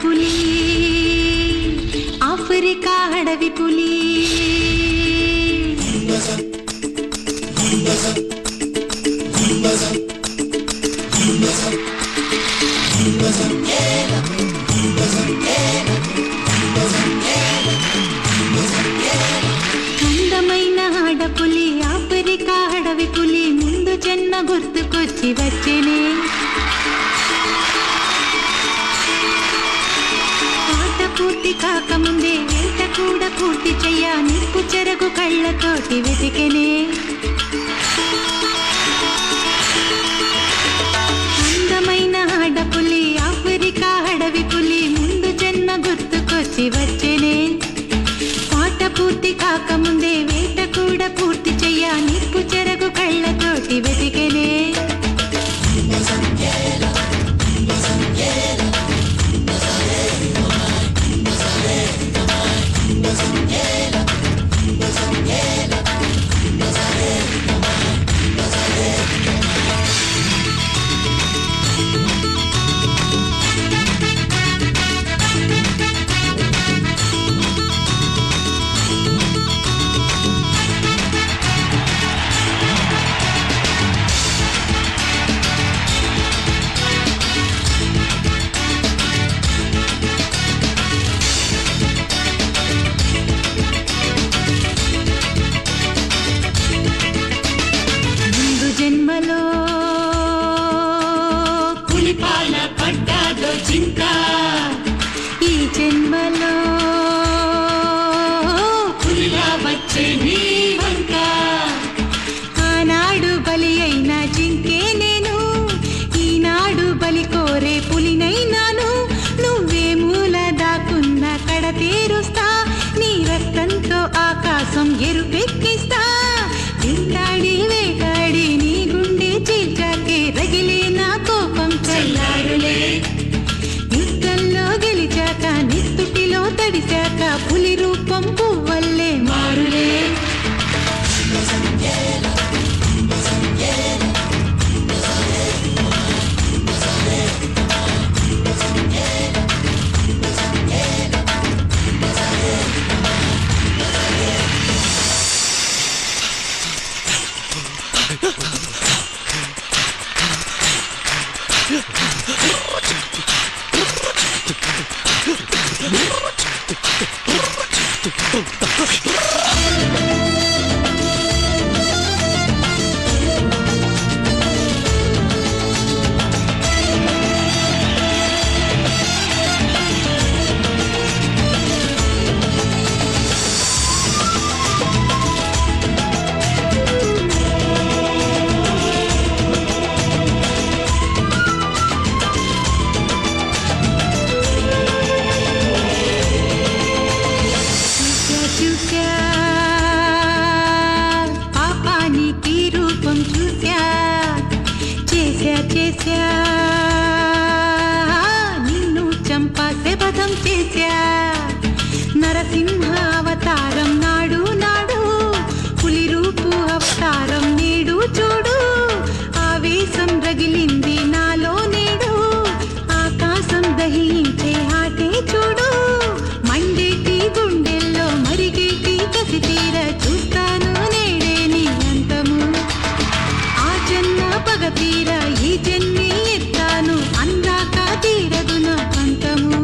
పులి ఆఫ్రికా అడవి పులి అందమైన ఆడపులి ఆఫ్రికా అడవి పులి ముందు జన్మ గుర్తుకొచ్చి వచ్చేనే ఆట పూర్తి కాకముందే వేట కూడా పూర్తి చెయ్య నిప్పు చెరగు కళ్ళతోటి వెతికెనే అందమైన ఆడపులి ఆఫ్రికా అడవి పులి ముందు జన్మ గుర్తుకొచ్చి వచ్చేనే ఆట పూర్తి కాకముందే వేట కూడా పూర్తి చెయ్య నిప్పు చెరగు కళ్ళతోటి వెతికెనే జన్మలో పులిపాల పడ్డాదో జింక ఈ జన్మలో పులిలా వచ్చే నీ వంక ఆనాడు బలి అయిన జింకే నేను ఈనాడు బలి కోరే పులినైనాను నువ్వే మూల దాకున్న కడ తీరుస్తా నీ రక్తంతో ఆకాశం ఎరుపెక్కిస్తా వెంటాడి వేటాడి నీ గుండె చీల్చాకే రగిలే నా కోపం చల్లారులే యుద్ధంలో గెలిచాక నిత్తుటిలో తడిశాక పులి రూపం పువ్వల్లే మారులే పాపానికి రూపం చూసా చేసా నిన్ను చంపా శపథం చేశా నరసింహ అవతారం నాడు నాడు పులి రూపు అవతారం నేడు చూడు ఆవేశం రగిలింది నాలో నేడు ఆకాశం దహించే ఆటే చూడు మండేటి గుండెల్లో మరిగేటి కసి తీర చూస్తాను నేడే నీ అంతము ఆ జన్మ పగ తీర ఈ జన్మే ఎత్తాను అందాక తీరదు నా పంతము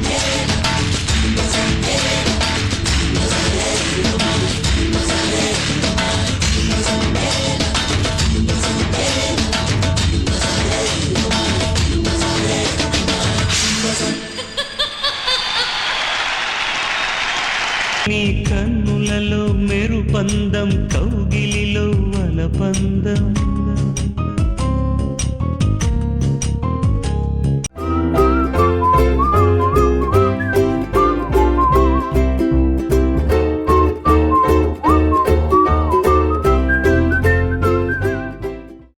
Yeah.